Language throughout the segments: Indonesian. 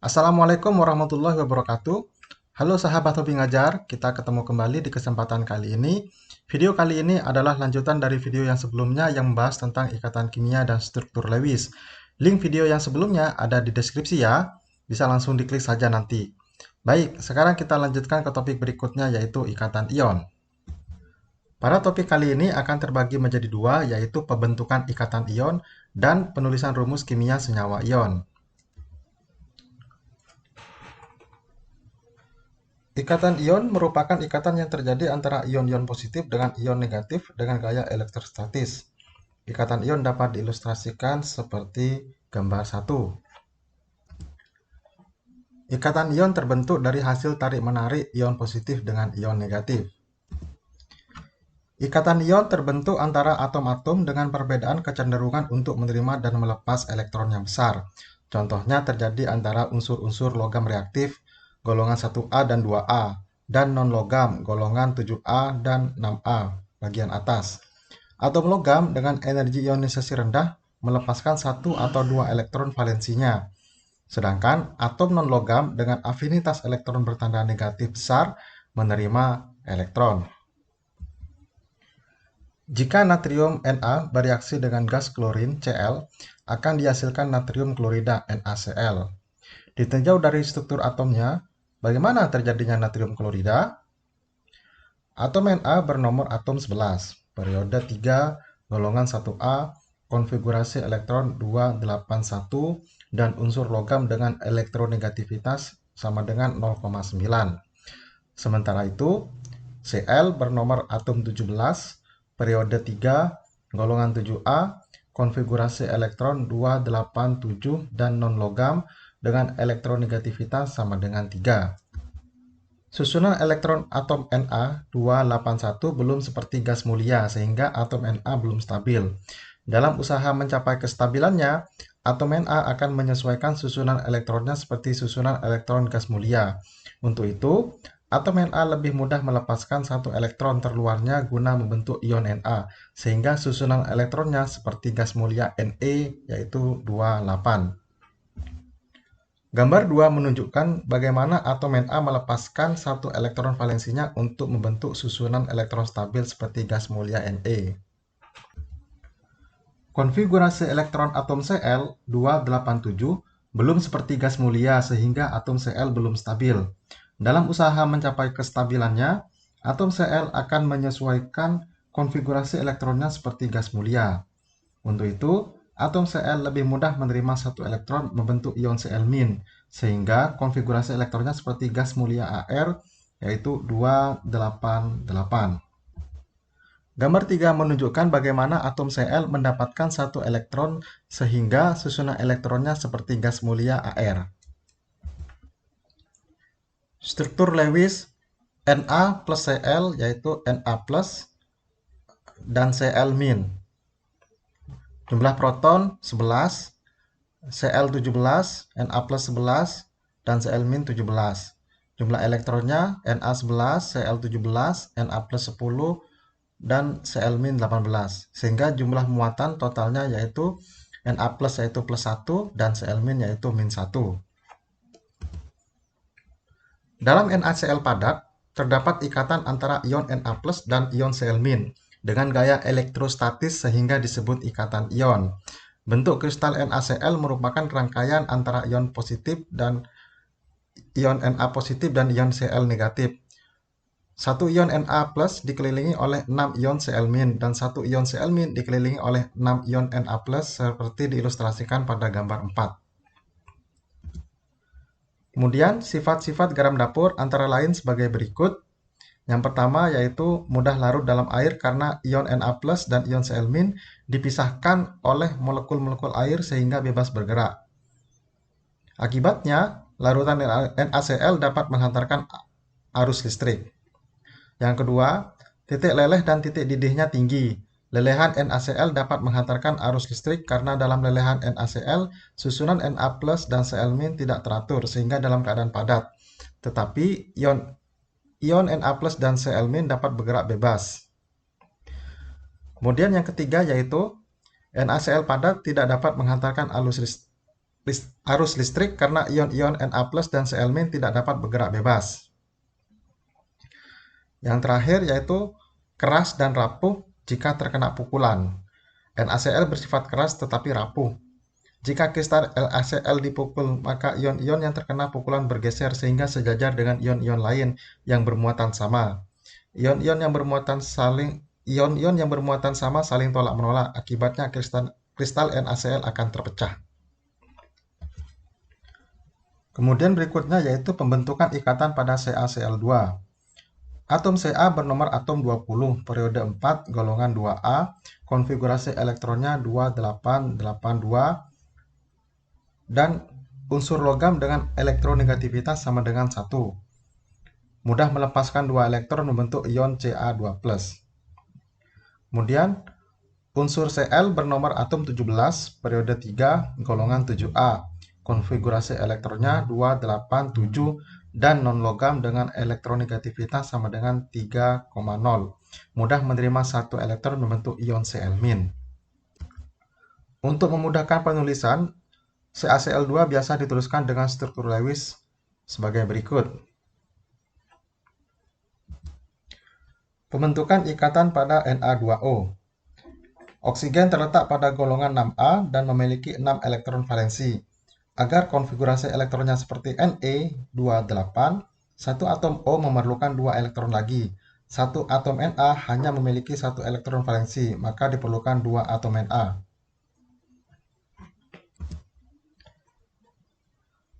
Assalamualaikum warahmatullahi wabarakatuh. Halo sahabat hobi ngajar, kita ketemu kembali di kesempatan kali ini. Video kali ini adalah lanjutan dari video yang sebelumnya yang membahas tentang ikatan kimia dan struktur Lewis. Link video yang sebelumnya ada di deskripsi ya, bisa langsung diklik saja nanti. Baik, sekarang kita lanjutkan ke topik berikutnya yaitu ikatan ion. Pada topik kali ini akan terbagi menjadi dua, yaitu pembentukan ikatan ion dan penulisan rumus kimia senyawa ion. Ikatan ion merupakan ikatan yang terjadi antara ion-ion positif dengan ion negatif dengan gaya elektrostatis. Ikatan ion dapat diilustrasikan seperti gambar 1. Ikatan ion terbentuk dari hasil tarik-menarik ion positif dengan ion negatif. Ikatan ion terbentuk antara atom-atom dengan perbedaan kecenderungan untuk menerima dan melepas elektron yang besar. Contohnya terjadi antara unsur-unsur logam reaktif golongan 1A dan 2A dan non-logam golongan 7A dan 6A bagian atas. Atom logam dengan energi ionisasi rendah melepaskan 1 atau 2 elektron valensinya. Sedangkan atom non-logam dengan afinitas elektron bertanda negatif besar menerima elektron. Jika natrium Na bereaksi dengan gas klorin Cl, akan dihasilkan natrium klorida NaCl. Ditinjau dari struktur atomnya, bagaimana terjadinya natrium klorida? Atom Na bernomor atom 11, periode 3, golongan 1A, konfigurasi elektron 281, dan unsur logam dengan elektronegativitas sama dengan 0,9. Sementara itu, Cl bernomor atom 17, periode 3, golongan 7A, konfigurasi elektron 287 dan non-logam dengan elektronegativitas sama dengan 3. Susunan elektron atom Na 281 belum seperti gas mulia sehingga atom Na belum stabil. Dalam usaha mencapai kestabilannya, atom Na akan menyesuaikan susunan elektronnya seperti susunan elektron gas mulia. Untuk itu, atom Na lebih mudah melepaskan satu elektron terluarnya guna membentuk ion Na, sehingga susunan elektronnya seperti gas mulia Ne, yaitu 28. Gambar 2 menunjukkan bagaimana atom Na melepaskan satu elektron valensinya untuk membentuk susunan elektron stabil seperti gas mulia Ne. Konfigurasi elektron atom Cl 287 belum seperti gas mulia sehingga atom Cl belum stabil. Dalam usaha mencapai kestabilannya, atom Cl akan menyesuaikan konfigurasi elektronnya seperti gas mulia. Untuk itu, atom Cl lebih mudah menerima satu elektron membentuk ion Cl-, sehingga konfigurasi elektronnya seperti gas mulia Ar, yaitu 288. Gambar 3 menunjukkan bagaimana atom Cl mendapatkan satu elektron sehingga susunan elektronnya seperti gas mulia Ar. Struktur Lewis Na plus Cl yaitu Na plus dan Cl-. Jumlah proton 11, Cl17, Na plus 11, dan Cl- 17. Jumlah elektronnya Na11, Cl17, Na plus 10, dan Cl- 18. Sehingga jumlah muatan totalnya yaitu Na plus yaitu plus 1 dan Cl- yaitu min 1. Dalam NaCl padat, terdapat ikatan antara ion Na plus dan ion Cl- dengan gaya elektrostatis sehingga disebut ikatan ion. Bentuk kristal NaCl merupakan rangkaian antara ion positif dan ion Na positif dan ion Cl negatif. Satu ion Na plus dikelilingi oleh 6 ion Cl- dan satu ion Cl- dikelilingi oleh 6 ion Na plus seperti diilustrasikan pada gambar 4. Kemudian sifat-sifat garam dapur antara lain sebagai berikut. Yang pertama yaitu mudah larut dalam air karena ion Na plus dan ion Cl- dipisahkan oleh molekul-molekul air sehingga bebas bergerak. Akibatnya, larutan NaCl dapat menghantarkan arus listrik. Yang kedua, titik leleh dan titik didihnya tinggi. Lelehan NaCl dapat menghantarkan arus listrik karena dalam lelehan NaCl, susunan Na plus dan Cl- tidak teratur sehingga dalam keadaan padat. Tetapi ion Na plus dan Cl- dapat bergerak bebas. Kemudian yang ketiga yaitu NaCl padat tidak dapat menghantarkan arus listrik karena ion-ion Na+ dan Cl- tidak dapat bergerak bebas. Yang terakhir yaitu keras dan rapuh jika terkena pukulan. NaCl bersifat keras tetapi rapuh. Jika kristal LaCl dipukul, maka ion-ion yang terkena pukulan bergeser sehingga sejajar dengan ion-ion lain yang bermuatan sama. Ion-ion yang bermuatan sama saling tolak-menolak. Akibatnya kristal NaCl akan terpecah. Kemudian berikutnya yaitu pembentukan ikatan pada CaCl2. Atom Ca bernomor atom 20, periode 4, golongan 2A, konfigurasi elektronnya 2882, dan unsur logam dengan elektronegativitas sama dengan 1. Mudah melepaskan 2 elektron membentuk ion Ca2+. Kemudian, unsur Cl bernomor atom 17, periode 3, golongan 7A. Konfigurasi elektronnya 287 dan non-logam dengan elektronegativitas sama dengan 3,0. Mudah menerima 1 elektron membentuk ion Cl-. Untuk memudahkan penulisan, CaCl2 biasa dituliskan dengan struktur Lewis sebagai berikut. Pembentukan ikatan pada Na2O. Oksigen terletak pada golongan 6A dan memiliki 6 elektron valensi. Agar konfigurasi elektronnya seperti Ne28, satu atom O memerlukan 2 elektron lagi. Satu atom Na hanya memiliki 1 elektron valensi, maka diperlukan 2 atom Na.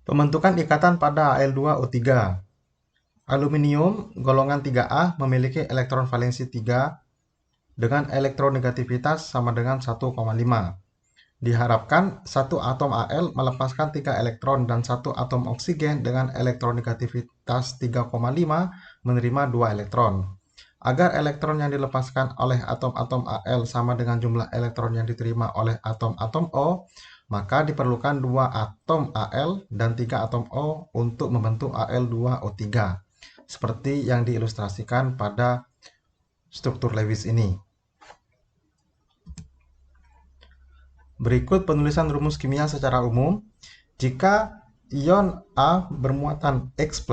Pembentukan ikatan pada Al2O3. Aluminium golongan 3A memiliki elektron valensi 3 dengan elektronegativitas sama dengan 1,5. Diharapkan satu atom Al melepaskan 3 elektron dan satu atom oksigen dengan elektronegativitas 3,5 menerima 2 elektron. Agar elektron yang dilepaskan oleh atom-atom Al sama dengan jumlah elektron yang diterima oleh atom-atom O, maka diperlukan 2 atom Al dan 3 atom O untuk membentuk Al2O3, seperti yang diilustrasikan pada struktur Lewis ini. Berikut penulisan rumus kimia secara umum. Jika ion A bermuatan X+,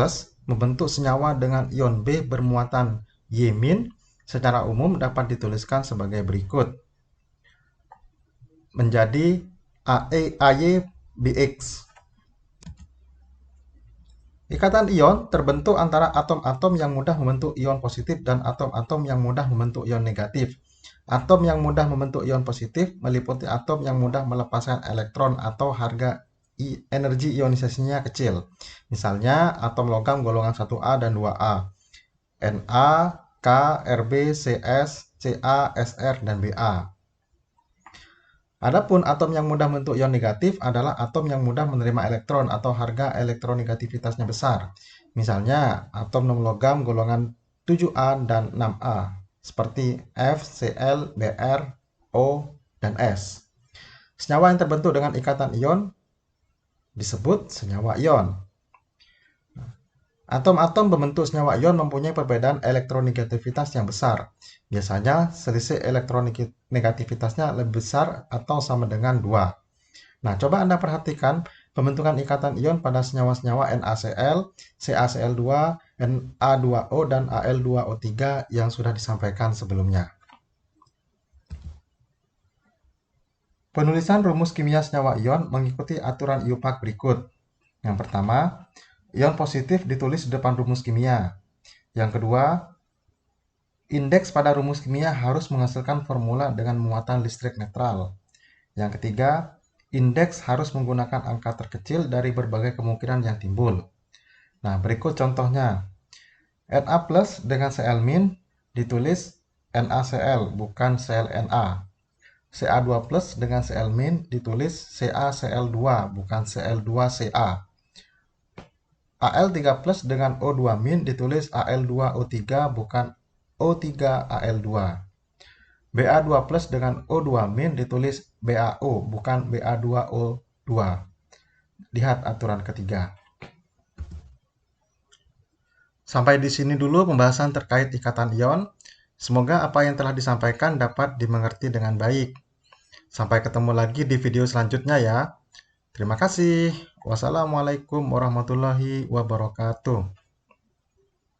membentuk senyawa dengan ion B bermuatan Y-, secara umum dapat dituliskan sebagai berikut. Menjadi AyBx. Ikatan ion terbentuk antara atom-atom yang mudah membentuk ion positif dan atom-atom yang mudah membentuk ion negatif. Atom yang mudah membentuk ion positif meliputi atom yang mudah melepaskan elektron atau harga energi ionisasinya kecil. Misalnya atom logam golongan 1A dan 2A. Na, K, Rb, Cs, Ca, Sr, dan Ba. Adapun atom yang mudah membentuk ion negatif adalah atom yang mudah menerima elektron atau harga elektronegativitasnya besar. Misalnya atom non-logam golongan 7A dan 6A, seperti F, Cl, Br, O, dan S. Senyawa yang terbentuk dengan ikatan ion disebut senyawa ion. Atom-atom pembentuk senyawa ion mempunyai perbedaan elektronegativitas yang besar. Biasanya selisih elektronegativitasnya lebih besar atau sama dengan 2. Nah, coba Anda perhatikan pembentukan ikatan ion pada senyawa-senyawa NaCl, CaCl2, Na2O, dan Al2O3 yang sudah disampaikan sebelumnya. Penulisan rumus kimia senyawa ion mengikuti aturan IUPAC berikut. Yang pertama, ion positif ditulis di depan rumus kimia. Yang kedua, indeks pada rumus kimia harus menghasilkan formula dengan muatan listrik netral. Yang ketiga, indeks harus menggunakan angka terkecil dari berbagai kemungkinan yang timbul. Nah, berikut contohnya. Na+ dengan Cl- ditulis NaCl, bukan ClNa. Ca2+ dengan Cl- ditulis CaCl2, bukan Cl2Ca. Al3+ dengan O2- ditulis Al2O3, bukan O3Al2. Ba2+ dengan O2- ditulis BaO, bukan Ba2O2. Lihat aturan ketiga. Sampai di sini dulu pembahasan terkait ikatan ion. Semoga apa yang telah disampaikan dapat dimengerti dengan baik. Sampai ketemu lagi di video selanjutnya ya. Terima kasih. Wassalamualaikum warahmatullahi wabarakatuh.